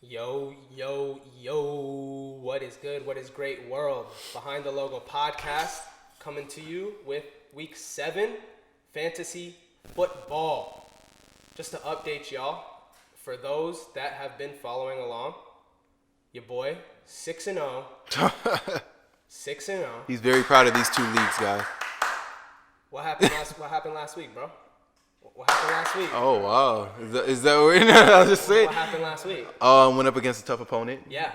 Yo, yo, yo, what is good? What is great world? Behind the Logo podcast coming to you with week 7 fantasy football. Just to update y'all, for those that have been following along, your boy 6-0. 6-0. He's very proud of these two leagues, guys. What happened last week, bro? What happened last week? Oh, wow. Is that what I was just saying? What happened last week? Went up against a tough opponent. Yeah.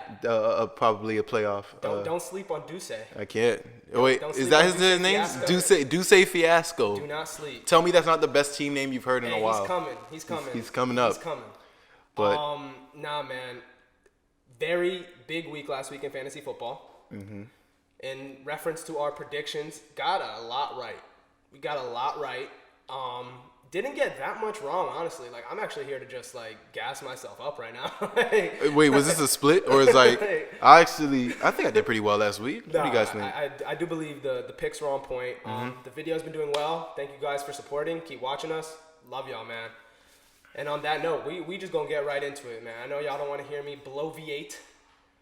Probably a playoff. Don't sleep on Duce. I can't. Wait, don't is sleep that on his Duce name? Fiasco. Duce Fiasco. Do not sleep. Tell me that's not the best team name you've heard in a while. He's coming. He's coming up. He's coming. But nah, man. Very big week last week in fantasy football. Mm-hmm. In reference to our predictions, got a lot right. We got a lot right. Didn't get that much wrong, honestly. Like, I'm actually here to just, gas myself up right now. wait, was this a split? Or is I think I did pretty well last week. What do you guys think? I do believe the picks were on point. The video's been doing well. Thank you guys for supporting. Keep watching us. Love y'all, man. And on that note, we just gonna get right into it, man. I know y'all don't want to hear me bloviate.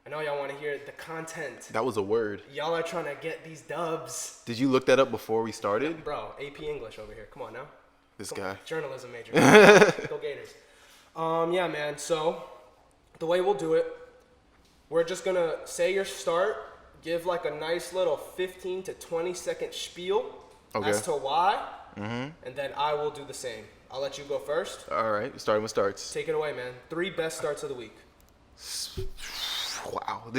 I know y'all want to hear the content. That was a word. Y'all are trying to get these dubs. Did you look that up before we started? Bro, AP English over here. Come on now. This guy. Journalism major. Go Gators. Yeah, man. So the way we'll do it, we're just gonna say your start, give like a nice little 15 to 20 second spiel as to why, and then I will do the same. I'll let you go first. All right, starting with starts. Take it away, man. 3 best starts of the week. Wow.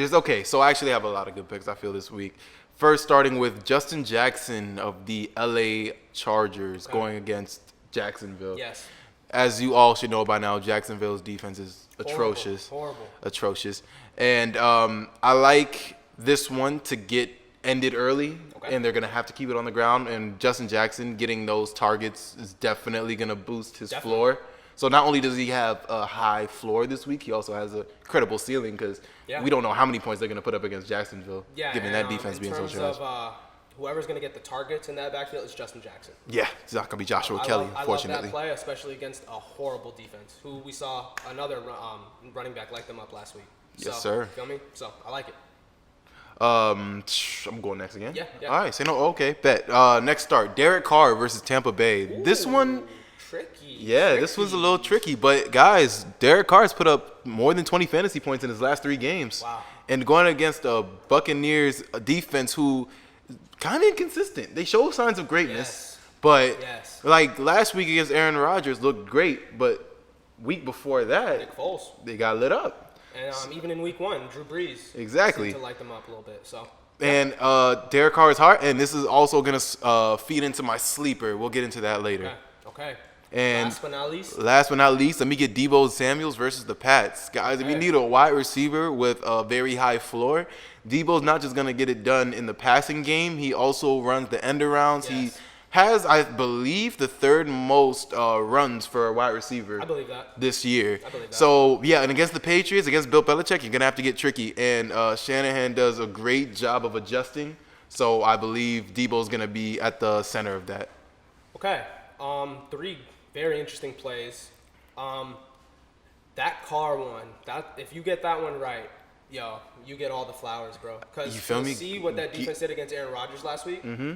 So I actually have a lot of good picks, I feel, this week. First, starting with Justin Jackson of the LA Chargers going against Jacksonville. Yes. As you all should know by now, Jacksonville's defense is atrocious. Horrible. Atrocious. And I like this one to get ended early, and they're going to have to keep it on the ground. And Justin Jackson getting those targets is definitely going to boost his floor. So not only does he have a high floor this week, he also has a credible ceiling because we don't know how many points they're going to put up against Jacksonville, given that defense being so trash. In terms of whoever's going to get the targets in that backfield is Justin Jackson. Yeah, it's not going to be Joshua Kelly, unfortunately. I love that play, especially against a horrible defense, who we saw another running back light them up last week. Yes, sir. Feel me? So, I like it. I'm going next again? Yeah. All right, say no. Okay, bet. Next start, Derek Carr versus Tampa Bay. This one... Tricky. Yeah, this was a little tricky. But, guys, Derek Carr's put up more than 20 fantasy points in his last 3 games. Wow. And going against a Buccaneers defense who kind of inconsistent. They show signs of greatness. But, like, last week against Aaron Rodgers looked great. But week before that, Nick Foles. They got lit up. And even in week 1, Drew Brees. Exactly. Seemed to light them up a little bit. So. And Derek Carr is hard. And this is also going to feed into my sleeper. We'll get into that later. Okay. And last but not least, let me get Deebo Samuels versus the Pats. Guys, if you need a wide receiver with a very high floor, Deebo's not just going to get it done in the passing game. He also runs the end arounds. Yes. He has, I believe, the 3rd most runs for a wide receiver this year. I believe that. So, yeah, and against the Patriots, against Bill Belichick, you're going to have to get tricky. And Shanahan does a great job of adjusting. So I believe Deebo's going to be at the center of that. Okay. 3 very interesting plays. That Carr one, if you get that one right, you get all the flowers, bro. Because you see what that defense did against Aaron Rodgers last week? Mm-hmm.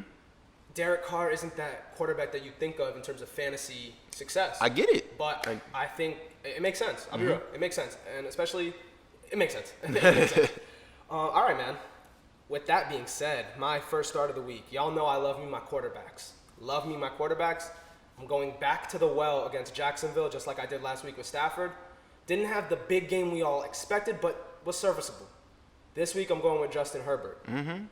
Derek Carr isn't that quarterback that you think of in terms of fantasy success. I get it. But I think it makes sense. I'll be real. It makes sense. And especially, it makes sense. It makes sense. All right, man. With that being said, my first start of the week. Y'all know I love me my quarterbacks. I'm going back to the well against Jacksonville, just like I did last week with Stafford. Didn't have the big game we all expected, but was serviceable. This week, I'm going with Justin Herbert. Mm-hmm.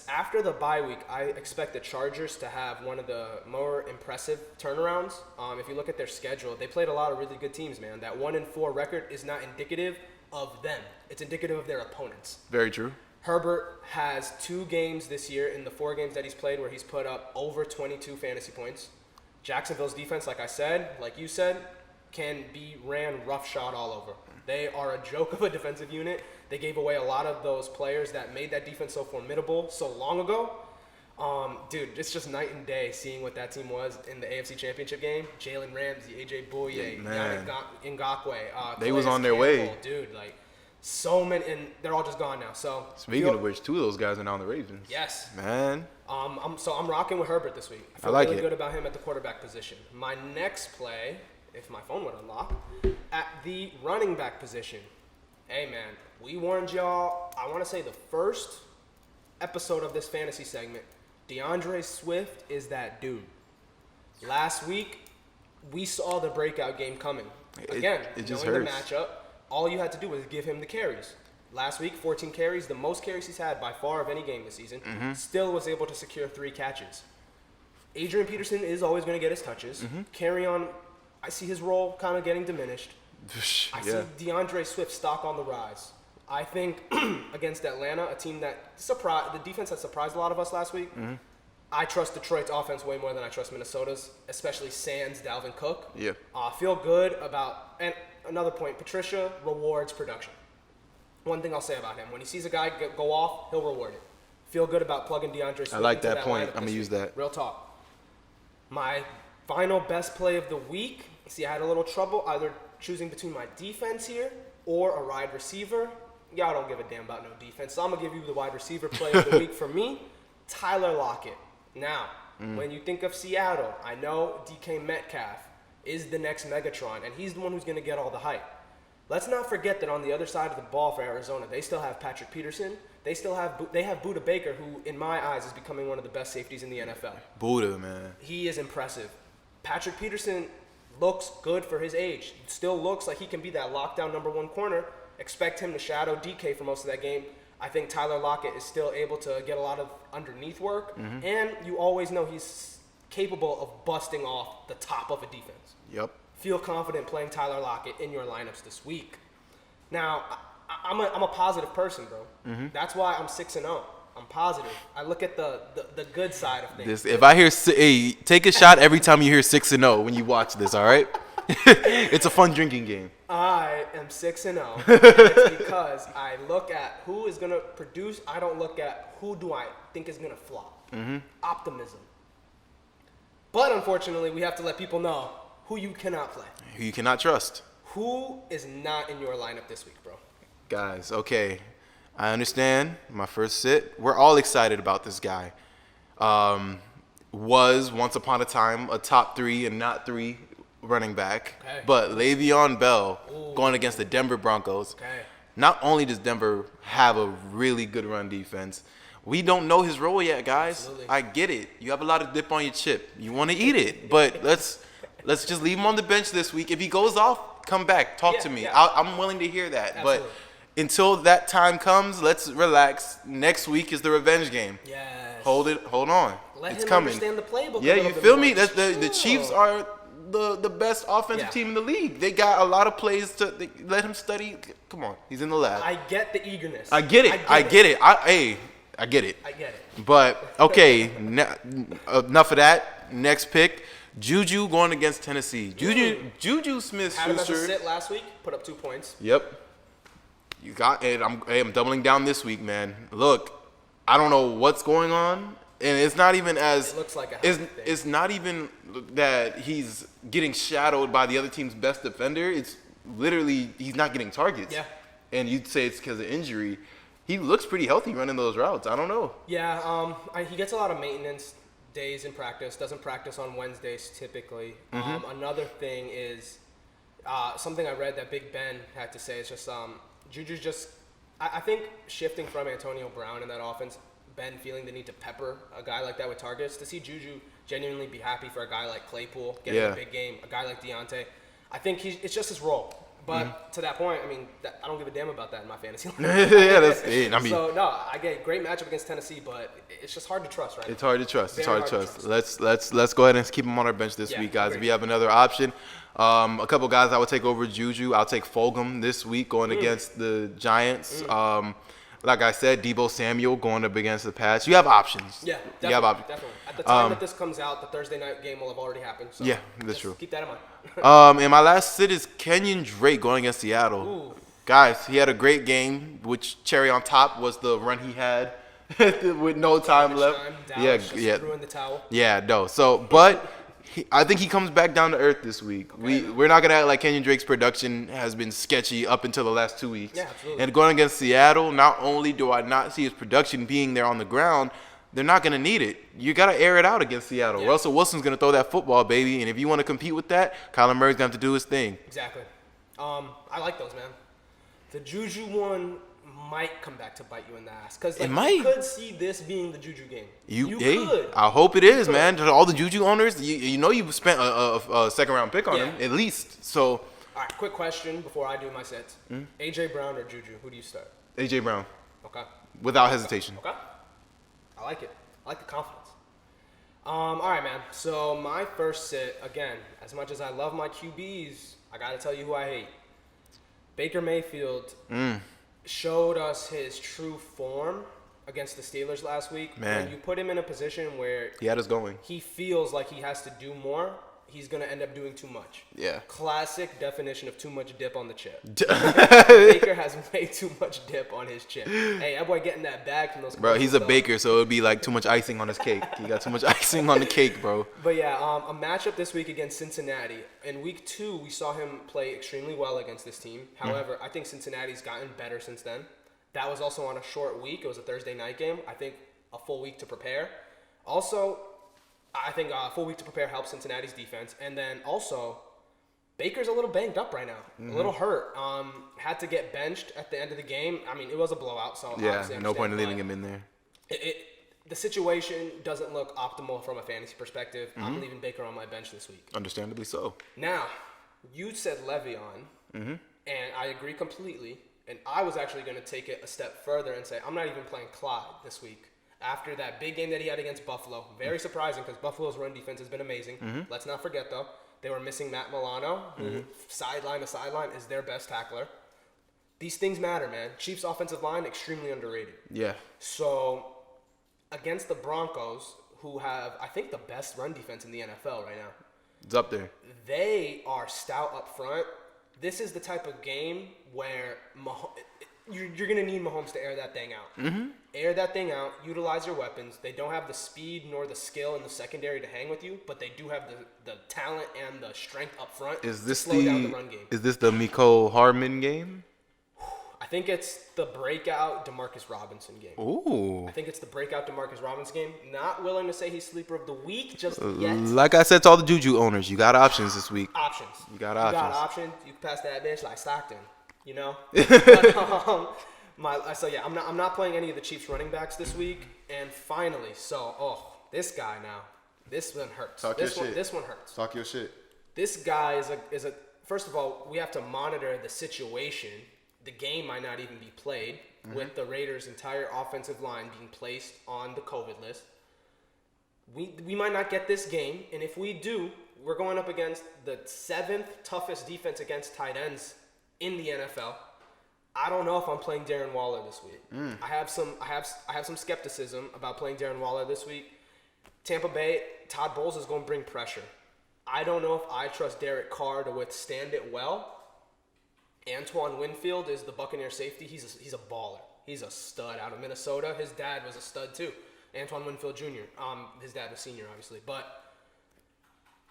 After the bye week, I expect the Chargers to have one of the more impressive turnarounds. If you look at their schedule, they played a lot of really good teams, man. That 1-4 record is not indicative of them. It's indicative of their opponents. Very true. Herbert has 2 games this year in the 4 games that he's played where he's put up over 22 fantasy points. Jacksonville's defense, like you said, can be ran roughshod all over. They are a joke of a defensive unit. They gave away a lot of those players that made that defense so formidable so long ago. Dude, it's just night and day seeing what that team was in the AFC Championship game. Jalen Ramsey, AJ Bouye, Yannick Ngakoue, They was Calais on their Campbell, way. dude. Like, so many, and they're all just gone now. So Speaking of which, 2 of those guys are now on the Ravens. yes, Man. I'm rocking with Herbert this week. I feel like really it. good about him at the quarterback position. My next play, if my phone would unlock, at the running back position. Hey man, we warned y'all. I want to say the first episode of this fantasy segment. DeAndre Swift is that dude. Last week, we saw the breakout game coming. Again, it just knowing hurts. the matchup, all you had to do was give him the carries. Last week, 14 carries, the most carries he's had by far of any game this season. Still was able to secure 3 catches. Adrian Peterson is always going to get his touches. Carry on, I see his role kind of getting diminished. I see DeAndre Swift stock on the rise. I think against Atlanta, a team that the defense that surprised a lot of us last week. I trust Detroit's offense way more than I trust Minnesota's, especially sans Dalvin Cook. Yeah. Feel good about, and another point, Patricia rewards production. One thing I'll say about him, when he sees a guy go off, he'll reward it. Feel good about plugging DeAndre Swift. I like into that point. lineup I'm going this to use week. that. Real talk. My final best play of the week. See, I had a little trouble either choosing between my defense here or a wide receiver. Y'all don't give a damn about no defense. So I'm going to give you the wide receiver play of the week for me, Tyler Lockett. Now, when you think of Seattle, I know DK Metcalf is the next Megatron, and he's the one who's going to get all the hype. Let's not forget that on the other side of the ball for Arizona, they still have Patrick Peterson. They have Budda Baker, who, in my eyes, is becoming one of the best safeties in the NFL. Budda, man. He is impressive. Patrick Peterson looks good for his age. Still looks like he can be that lockdown number 1 corner. Expect him to shadow DK for most of that game. I think Tyler Lockett is still able to get a lot of underneath work. And you always know he's capable of busting off the top of a defense. Yep. Feel confident playing Tyler Lockett in your lineups this week. Now, I'm a positive person, bro. That's why I'm 6-0. I'm positive. I look at the good side of things. If I hear, hey, take a shot every time you hear 6-0 when you watch this, all right? It's a fun drinking game. I am 6-0. And it's because I look at who is going to produce. I don't look at who do I think is going to flop. Optimism. But unfortunately, we have to let people know who you cannot play. Who you cannot trust. Who is not in your lineup this week, bro? Guys, okay. I understand. My first sit. We're all excited about this guy. Was once upon a time a top 3 and not 3 running back. Okay. But Le'Veon Bell going against the Denver Broncos. Okay. Not only does Denver have a really good run defense, we don't know his role yet, guys. Absolutely. I get it. You have a lot of dip on your chip. You want to eat it. But let's just leave him on the bench this week. If he goes off, come back. Talk to me. Yeah. I'm willing to hear that. Absolutely. But until that time comes, let's relax. Next week is the revenge game. Yes. Hold on. Let it's him coming. understand the playbook. Yeah, a little you bit feel more. me? The Chiefs are the best offensive team in the league. They got a lot of plays to let him study. Come on, he's in the lab. I get the eagerness. I get it. I get it. I get it. I get it. But okay, enough of that. Next pick, Juju going against Tennessee. Juju Had him as a Smith-Schuster. sit last week. Put up 2 points. Yep. You got it. I'm doubling down this week, man. Look, I don't know what's going on, and it's not even as It looks like a it's, healthy thing. it's not even that he's getting shadowed by the other team's best defender. It's literally he's not getting targets. Yeah. And you'd say it's because of injury. He looks pretty healthy running those routes. I don't know. Yeah, he gets a lot of maintenance days in practice. Doesn't practice on Wednesdays typically. Another thing is something I read that Big Ben had to say is just Juju's just. I think shifting from Antonio Brown in that offense, Ben feeling the need to pepper a guy like that with targets, to see Juju genuinely be happy for a guy like Claypool getting a big game, a guy like Deontay. I think it's just his role. But to that point, I mean, I don't give a damn about that in my fantasy league. Yeah, that's it. I mean, so no, I get a great matchup against Tennessee, but it's just hard to trust, right? it's hard to trust. It's Very hard to hard to trust. Let's go ahead and keep him on our bench this Yeah, week, guys. agreed. If we have another option, a couple guys I would take over Juju. I'll take Fulgham this week going against the Giants. Like I said, Deebo Samuel going up against the Pats. You have options. Yeah, definitely. You have options. Definitely. At the time that this comes out, the Thursday night game will have already happened. So Yeah, that's just true. Keep that in mind. And my last sit is Kenyon Drake going against Seattle. Ooh. Guys, he had a great game, which cherry on top was the run he had with no time left. Dallas just threw in the towel. Yeah, no. So, but I think he comes back down to earth this week. Okay. We're not gonna act like Kenyon Drake's production has been sketchy up until the last 2 weeks. Yeah, absolutely. And going against Seattle, not only do I not see his production being there on the ground, they're not gonna need it. You gotta air it out against Seattle. Yeah. Russell Wilson's gonna throw that football, baby. And if you want to compete with that, Kyler Murray's gonna have to do his thing. Exactly. I like those, man. The Juju one might come back to bite you in the ass because It might. you could see this being the Juju game. You Hey, could. I hope it is, man. To all the Juju owners, you know you spent a second round pick on Yeah. him at least. So, All right, quick question before I do my sets. AJ Brown or Juju? Who do you start? AJ Brown, Okay. without hesitation. Okay. I like it. I like the confidence. All right, man. So my first sit, again, as much as I love my QBs, I got to tell you who I hate. Baker Mayfield showed us his true form against the Steelers last week. Man. When you put him in a position where He had us going. he feels like he has to do more, he's going to end up doing too much. Yeah. Classic definition of too much dip on the chip. Baker has way too much dip on his chip. Hey, that boy getting that bag from those Bro, he's a commercials, though. baker, so it'd be like too much icing on his cake. He got too much icing on the cake, bro. But yeah, a matchup this week against Cincinnati. In week 2, we saw him play extremely well against this team. However, I think Cincinnati's gotten better since then. That was also on a short week. It was a Thursday night game. I think a full week to prepare. Also, I think a full week to prepare helps Cincinnati's defense. And then also, Baker's a little banged up right now. A little hurt. Had to get benched at the end of the game. I mean, it was a blowout, so Yeah, obviously no point in understand, leaving but him in there. the situation doesn't look optimal from a fantasy perspective. I'm leaving Baker on my bench this week. Understandably so. Now, you said Le'Veon, and I agree completely. And I was actually going to take it a step further and say I'm not even playing Clyde this week. After that big game that he had against Buffalo, very surprising because Buffalo's run defense has been amazing. Let's not forget, though, they were missing Matt Milano, who sideline to sideline is their best tackler. These things matter, man. Chiefs' offensive line, extremely underrated. Yeah. So, against the Broncos, who have, I think, the best run defense in the NFL right now, It's up there. they are stout up front. This is the type of game where you're going to need Mahomes to air that thing out. Air that thing out, utilize your weapons. They don't have the speed nor the skill in the secondary to hang with you, but they do have the talent and the strength up front Is this to slow down the run game. Is this the Miko Hardman game? I think it's the breakout DeMarcus Robinson game. Ooh. I think it's the breakout DeMarcus Robinson game. Not willing to say he's sleeper of the week just yet. Like I said to all the Juju owners, you got options this week. Options. You got options. You can pass that bitch like Stockton, you know? But, I'm not playing any of the Chiefs running backs this week. And finally, this guy now, this one hurts. This one hurts. Talk your shit. This guy is a first of all, we have to monitor the situation. The game might not even be played with the Raiders' entire offensive line being placed on the COVID list. We might not get this game, and if we do, we're going up against the 7th toughest defense against tight ends in the NFL. I don't know if I'm playing Darren Waller this week. I have some skepticism about playing Darren Waller this week. Tampa Bay, Todd Bowles is going to bring pressure. I don't know if I trust Derek Carr to withstand it well. Antoine Winfield is the Buccaneer safety. He's a baller. He's a stud out of Minnesota. His dad was a stud too. Antoine Winfield Jr. His dad was senior, obviously. But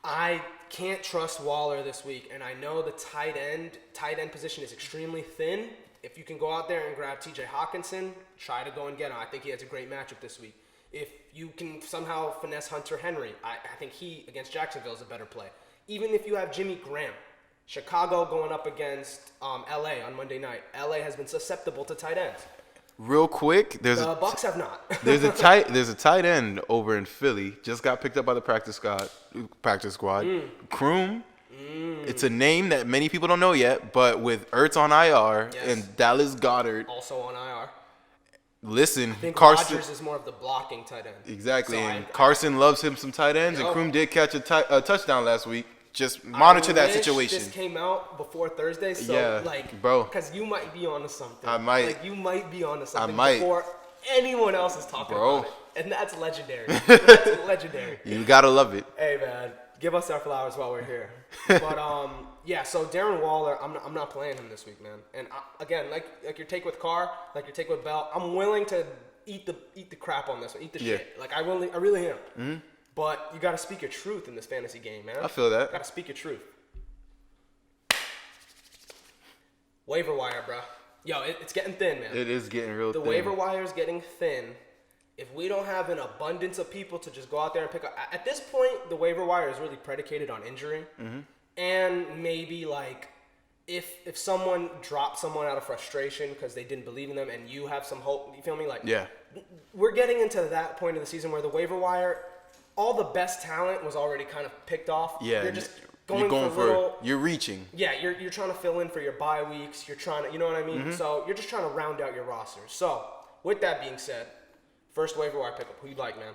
I can't trust Waller this week, and I know the tight end position is extremely thin. If you can go out there and grab T.J. Hawkinson, try to go and get him. I think he has a great matchup this week. If you can somehow finesse Hunter Henry, I think he against Jacksonville is a better play. Even if you have Jimmy Graham. Chicago going up against L.A. on Monday night. L.A. has been susceptible to tight ends. Real quick, the Bucs have not. there's a tight end over in Philly. Just got picked up by the practice squad. Kroom. It's a name that many people don't know yet, but with Ertz on IR and Dallas Goedert Also on IR. Listen, I think Carson Rodgers is more of the blocking tight end. Exactly, So and Carson loves him some tight ends, and Yep. Kroom did catch a touchdown last week. Just monitor that I wish situation. This came out before Thursday, so Yeah, bro. because you might be onto something. I might. Like you might be onto something might. before anyone else is talking Bro. about it, and that's legendary. That's legendary. You gotta love it. Hey man, Give us our flowers while we're here. But yeah. So Darren Waller, I'm not playing him this week, man. And again, like your take with Carr, like your take with Bell, I'm willing to eat the crap on this one, eat the shit. Like I really am. Mm-hmm. But you got to speak your truth in this fantasy game, man. I feel that. You got to speak your truth. Waiver wire, bro. Yo, it's getting thin, man. It is getting real thin. The waiver wire is getting thin. If we don't have an abundance of people to just go out there and pick up, at this point, the waiver wire is really predicated on injury, and maybe like if someone drops someone out of frustration because they didn't believe in them, and you have some hope. You feel me? Like we're getting into that point of the season where the waiver wire, all the best talent was already kind of picked off. Yeah, you're just you're reaching. Yeah, you're trying to fill in for your bye weeks. You're trying to, you know what I mean? So you're just trying to round out your roster. So with that being said. First waiver wire pickup. Who you like, man?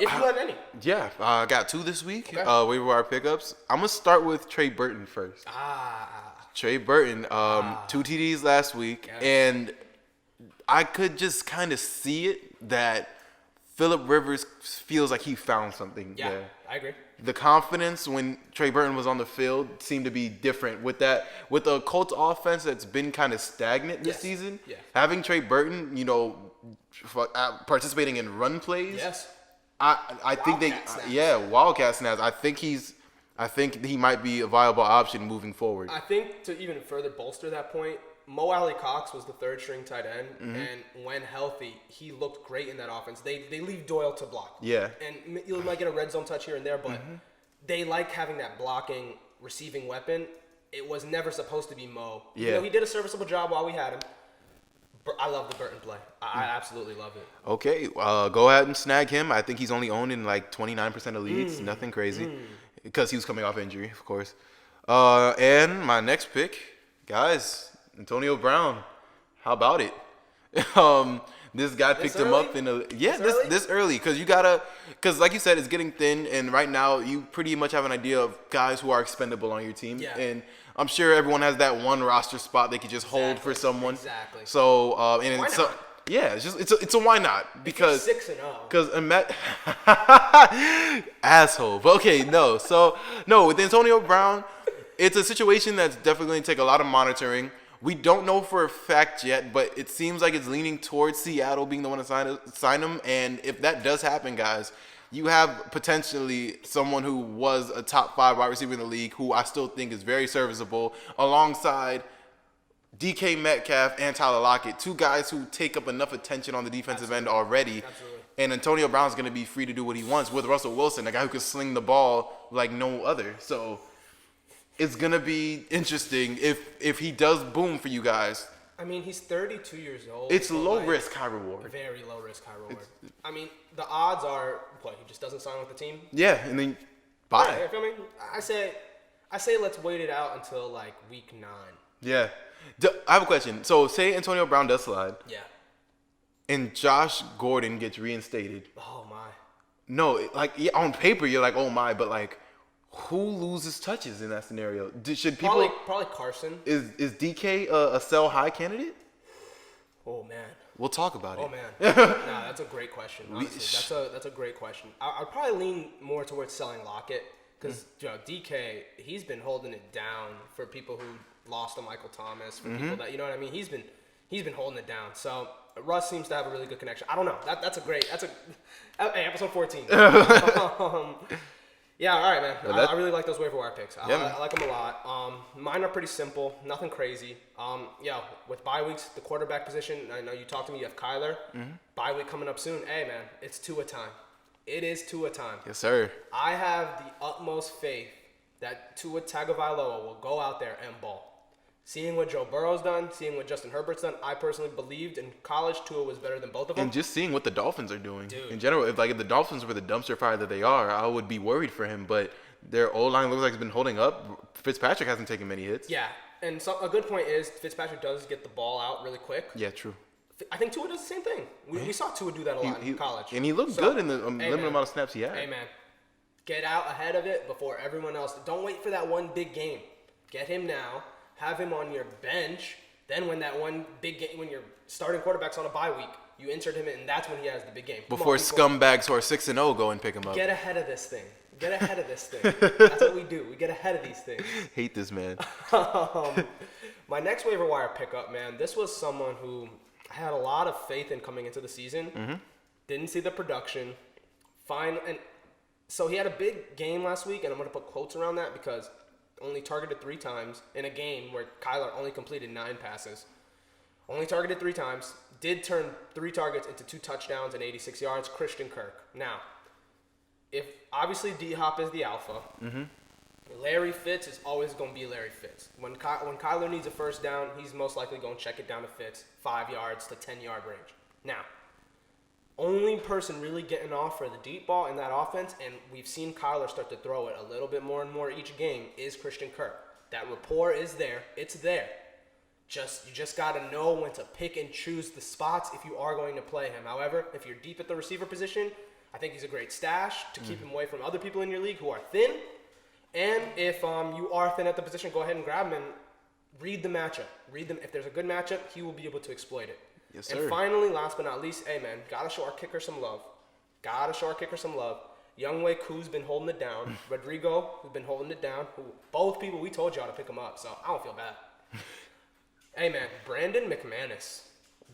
If you have any. Yeah, I got 2 this week. Okay. Waiver wire pickups. I'm gonna start with Trey Burton first. Trey Burton. 2 TDs last week, and I could just kind of see it that Phillip Rivers feels like he found something. Yeah, there. I agree. The confidence when Trey Burton was on the field seemed to be different with the Colts offense that's been kind of stagnant this season. Yeah. Having Trey Burton, participating in run plays. Yes. I think Wildcat snaps. I think he might be a viable option moving forward. I think to even further bolster that point, Mo Alley Cox was the third string tight end, and when healthy, he looked great in that offense. They leave Doyle to block. Yeah. And you might get a red zone touch here and there, but they like having that blocking receiving weapon. It was never supposed to be Mo. Yeah. He did a serviceable job while we had him. I love the Burton play. I absolutely love it. Okay, go ahead and snag him. I think he's only owned in like 29% of leagues. Nothing crazy. Because he was coming off injury, of course. And my next pick, guys, Antonio Brown. How about it? This guy picked him up in this early because like you said, it's getting thin, and right now you pretty much have an idea of guys who are expendable on your team. Yeah. And I'm sure everyone has that one roster spot they could just hold for someone. Exactly. So it's a why not, because 6-0. Because asshole. But okay, no, with Antonio Brown, it's a situation that's definitely going to take a lot of monitoring. We don't know for a fact yet, but it seems like it's leaning towards Seattle being the one to sign him. And if that does happen, guys, you have potentially someone who was a top 5 wide receiver in the league, who I still think is very serviceable, alongside DK Metcalf and Tyler Lockett, 2 guys who take up enough attention on the defensive end already. Absolutely. And Antonio Brown's going to be free to do what he wants with Russell Wilson, a guy who can sling the ball like no other. So it's going to be interesting if he does boom for you guys. I mean, he's 32 years old. It's low risk, high reward. Very low risk, high reward. I mean, the odds are, he just doesn't sign with the team? Yeah, and then bye. Yeah, you feel me? I say let's wait it out until like week 9. Yeah. I have a question. So say Antonio Brown does slide. Yeah. And Josh Gordon gets reinstated. Oh my. No, on paper you're like, oh my, but like, who loses touches in that scenario? Should people probably Carson? Is DK a sell high candidate? Oh man. We'll talk about it. Oh man. Nah, that's a great question. Honestly, that's a great question. I'd probably lean more towards selling Lockett because DK, he's been holding it down for people who lost to Michael Thomas, for people that, you know what I mean. He's been holding it down. So Russ seems to have a really good connection. I don't know. Hey, episode 14. Yeah, all right, man. I really like those waiver wire picks. I like them a lot. Mine are pretty simple, nothing crazy. With bye weeks, the quarterback position, I know you talked to me, you have Kyler. Bye week coming up soon. Hey, man, it's Tua time. It is Tua time. Yes, sir. I have the utmost faith that Tua Tagovailoa will go out there and ball. Seeing what Joe Burrow's done, seeing what Justin Herbert's done, I personally believed in college Tua was better than both of them. And just seeing what the Dolphins are doing. Dude. In general, if the Dolphins were the dumpster fire that they are, I would be worried for him. But their O-line looks like it's been holding up. Fitzpatrick hasn't taken many hits. Yeah, and so a good point is Fitzpatrick does get the ball out really quick. Yeah, true. I think Tua does the same thing. We saw Tua do that a lot in college. And he looked good in the limited amount of snaps he had. Hey, man. Get out ahead of it before everyone else. Don't wait for that one big game. Get him now. Have him on your bench Then when that one big game, when your starting quarterback's on a bye week, you insert him in, and that's when he has the big game. Before scumbags who are 6-0 go and pick him up. Get ahead of this thing. Get ahead of this thing. That's what we do. We get ahead of these things. Hate this man. My next waiver wire pickup, man, this was someone who I had a lot of faith in coming into the season. Mm-hmm. Didn't see the production. Fine. And so he had a big game last week, and I'm going to put quotes around that because only targeted 3 times in a game where Kyler only completed 9 passes. Only targeted 3 times. Did turn 3 targets into 2 touchdowns and 86 yards. Christian Kirk. Now, if obviously D-Hop is the alpha, Larry Fitz is always going to be Larry Fitz. When Kyler needs a first down, he's most likely going to check it down to Fitz, 5 yards to 10-yard range. Now, only person really getting off for the deep ball in that offense, and we've seen Kyler start to throw it a little bit more and more each game, is Christian Kirk. That rapport is there. It's there. You just got to know when to pick and choose the spots if you are going to play him. However, if you're deep at the receiver position, I think he's a great stash to keep him away from other people in your league who are thin. And if you are thin at the position, go ahead and grab him and read the matchup. Read them. If there's a good matchup, he will be able to exploit it. Yes, sir. And finally, last but not least, hey, man, got to show our kicker some love. Young Wei Koo's been holding it down. Rodrigo, who's been holding it down. Both people, we told y'all to pick him up, so I don't feel bad. Hey, man, Brandon McManus.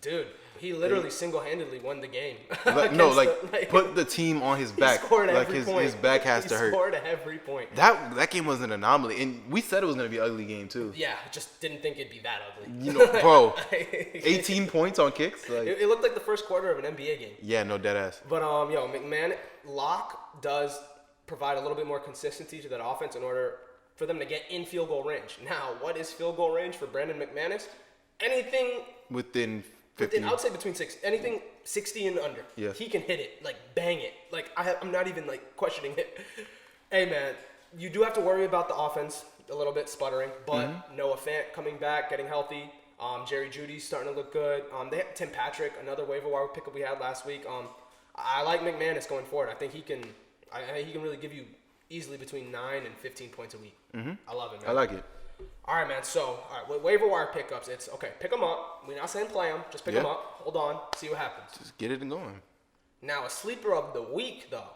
Dude, he literally single-handedly won the game. Put the team on his back. He scored every point. His back has to hurt. He scored every point. That game was an anomaly, and we said it was going to be an ugly game too. Yeah, just didn't think it'd be that ugly. You know, bro, 18 points on kicks. Like, it looked like the first quarter of an NBA game. Yeah, no dead ass. But McManus Locke does provide a little bit more consistency to that offense in order for them to get in field goal range. Now, what is field goal range for Brandon McManus? Anything within 50. I would say between 6, anything 60 and under. Yeah. He can hit it, like bang it. Like I'm not even like questioning it. Hey man, you do have to worry about the offense a little bit sputtering, but Noah Fant coming back, getting healthy. Jerry Jeudy's starting to look good. They have Tim Patrick, another waiver wire pickup we had last week. I like McManus going forward. I think he can really give you easily between 9 and 15 points a week. I love it, man. I like it. All right, man. So, with waiver wire pickups, it's okay. Pick them up. We're not saying play them. Just pick them up. Hold on. See what happens. Just get it and going. Now, a sleeper of the week, though.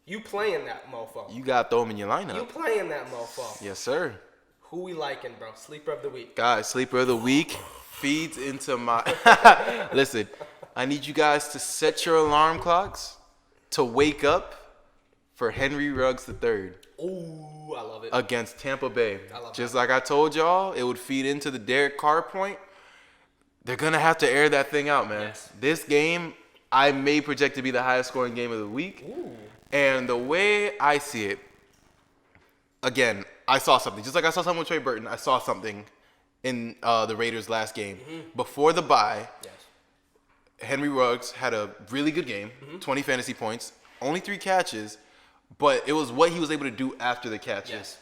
You playing that mofo. You got to throw him in your lineup. You playing that mofo. Yes, sir. Who we liking, bro? Sleeper of the week. Guys, sleeper of the week feeds into my... Listen, I need you guys to set your alarm clocks to wake up for Henry Ruggs III. Ooh, I love it. Against Tampa Bay. I love Just that. like I told y'all, it would feed into the Derek Carr point. They're going to have to air that thing out, man. Yes. This game, I may project to be the highest scoring game of the week. Ooh. And the way I see it, again, I saw something. Just like I saw something with Trey Burton, I saw something in the Raiders' last game. Before the bye, Henry Ruggs had a really good game, 20 fantasy points, only 3 catches, but it was what he was able to do after the catches. Yes.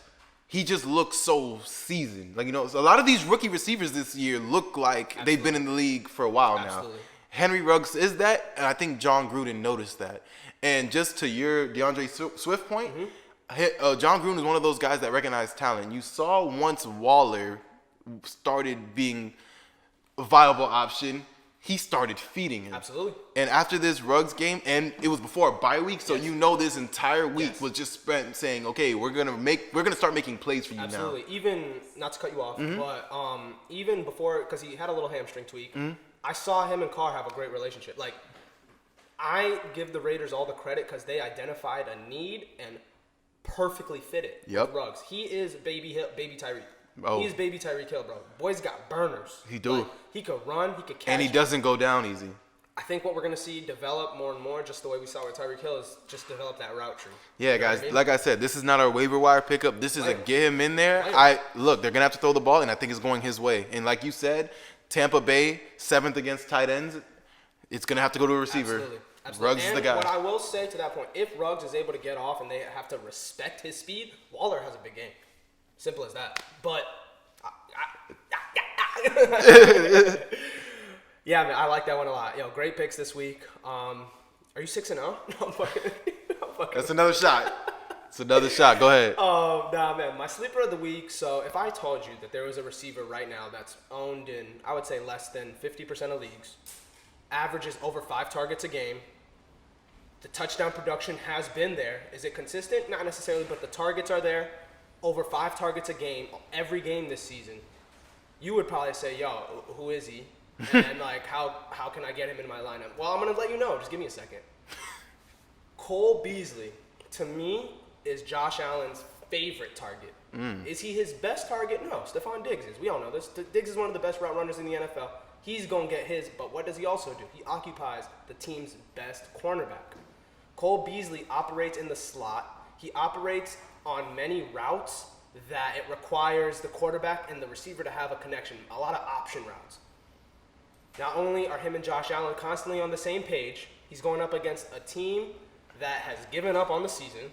He just looked so seasoned. Like, a lot of these rookie receivers this year look like they've been in the league for a while now. Henry Ruggs is that, and I think John Gruden noticed that. And just to your DeAndre Swift point, John Gruden is one of those guys that recognize talent. You saw once Waller started being a viable option, he started feeding him. Absolutely. And after this Ruggs game, and it was before a bye week, so this entire week was just spent saying, okay, we're gonna start making plays for you now. Absolutely. Even, not to cut you off, but even before, because he had a little hamstring tweak, I saw him and Carr have a great relationship. Like, I give the Raiders all the credit because they identified a need and perfectly fit it with Ruggs. He is baby Tyreek. Oh. He's baby Tyreek Hill, bro. Boy's got burners. He do. Like, he could run. He could catch. And he doesn't go down easy. I think what we're going to see develop more and more, just the way we saw with Tyreek Hill, is just develop that route tree. Yeah, guys, like I said, this is not our waiver wire pickup. This is a get him in there. Look, they're going to have to throw the ball, and I think it's going his way. And like you said, Tampa Bay, 7th against tight ends, it's going to have to go to a receiver. Absolutely. Ruggs is the guy. What I will say to that point, if Ruggs is able to get off and they have to respect his speed, Waller has a big game. Simple as that. But... yeah, man, I like that one a lot. Yo, great picks this week. Are you 6-0? No, I'm fucking. That's another shot. It's another shot. Go ahead. Nah, man. My sleeper of the week. So if I told you that there was a receiver right now that's owned in, I would say, less than 50% of leagues, averages over 5 targets a game, the touchdown production has been there. Is it consistent? Not necessarily, but the targets are there. Over 5 targets a game, every game this season. You would probably say, yo, who is he? And like, how can I get him in my lineup? Well, I'm going to let you know. Just give me a second. Cole Beasley, to me, is Josh Allen's favorite target. Is he his best target? No, Stephon Diggs is. We all know this. Diggs is one of the best route runners in the NFL. He's going to get his, but what does he also do? He occupies the team's best cornerback. Cole Beasley operates in the slot. He operates on many routes that it requires the quarterback and the receiver to have a connection, a lot of option routes. Not only are him and Josh Allen constantly on the same page, he's going up against a team that has given up on the season,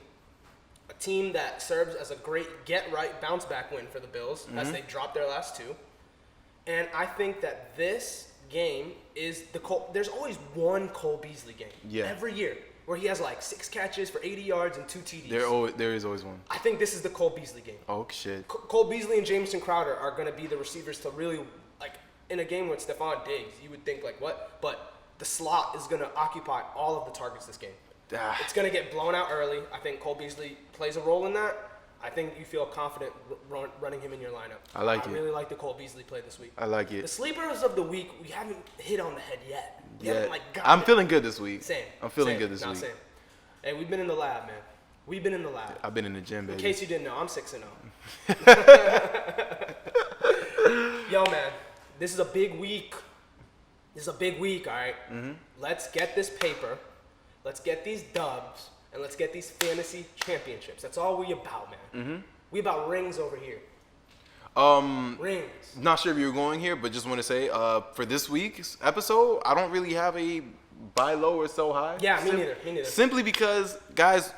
a team that serves as a great get-right bounce-back win for the Bills as they drop their last 2. And I think that this game is there's always one Cole Beasley game every year where he has like 6 catches for 80 yards and 2 TDs. There is always one. I think this is the Cole Beasley game. Oh, shit. Cole Beasley and Jamison Crowder are going to be the receivers to really, like, in a game with Stephon Diggs, you would think, like, what? But the slot is going to occupy all of the targets this game. It's going to get blown out early. I think Cole Beasley plays a role in that. I think you feel confident running him in your lineup. I like it. I really like the Cole Beasley play this week. I like it. The sleepers of the week, we haven't hit on the head yet. I'm feeling good this week. Same. I'm feeling good this week. Same. Hey, we've been in the lab, man. We've been in the lab. I've been in the gym, baby. In case you didn't know, I'm 6-0. Yo, man, this is a big week. All right? Let's get this paper. Let's get these dubs. And let's get these fantasy championships. That's all we about, man. We about rings over here. Rings. Not sure if you were going here, but just want to say, for this week's episode, I don't really have a buy low or sell high. Yeah, me neither. Simply because, guys,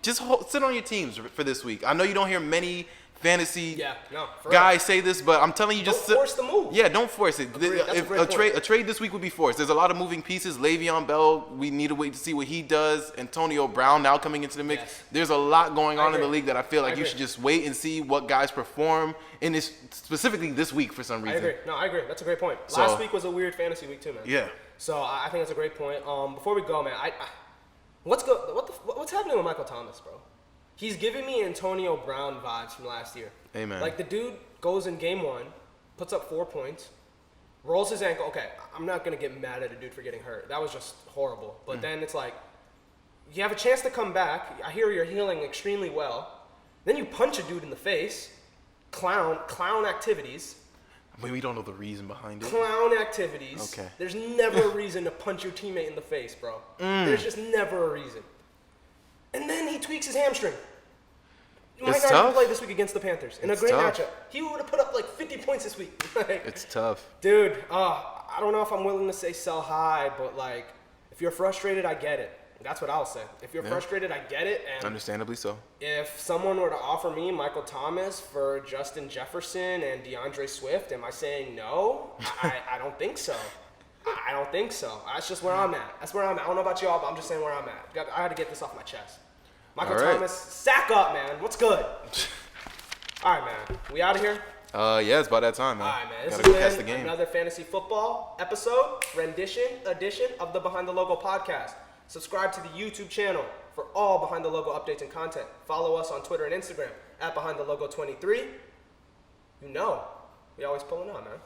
just sit on your teams for this week. I know you don't hear many fantasy guys say this, but I'm telling you, just don't force the move. Yeah, don't force it. If a trade this week would be forced. There's a lot of moving pieces. Le'Veon Bell, we need to wait to see what he does. Antonio Brown now coming into the mix. Yes. There's a lot going on in the league that I feel like you should just wait and see what guys perform in this, specifically this week for some reason. I agree. That's a great point. Last week was a weird fantasy week too, man. Yeah. So I think that's a great point. Before we go, man, what's happening with Michael Thomas, bro? He's giving me Antonio Brown vibes from last year. Hey, man. Like, the dude goes in game 1, puts up 4 points, rolls his ankle. Okay, I'm not going to get mad at a dude for getting hurt. That was just horrible. But then it's like, you have a chance to come back. I hear you're healing extremely well. Then you punch a dude in the face. Clown activities. We don't know the reason behind it. Clown activities. Okay. There's never a reason to punch your teammate in the face, bro. There's just never a reason. And then he tweaks his hamstring. Might not even play this week against the Panthers in a great matchup. He would have put up like 50 points this week. It's tough. Dude, I don't know if I'm willing to say sell high, but like, if you're frustrated, I get it. That's what I'll say. If you're frustrated, I get it. And understandably so. If someone were to offer me Michael Thomas for Justin Jefferson and DeAndre Swift, am I saying no? I don't think so. I don't think so. That's just where I'm at. That's where I'm at. I don't know about y'all, but I'm just saying where I'm at. I had to get this off my chest. Michael Thomas, sack up, man. What's good? All right, man. We out of here? Yeah, it's about that time, man. All right, man. This Gotta has the been game. another fantasy football episode, edition of the Behind the Logo podcast. Subscribe to the YouTube channel for all Behind the Logo updates and content. Follow us on Twitter and Instagram at Behind the Logo 23. You know, we always pulling on, man.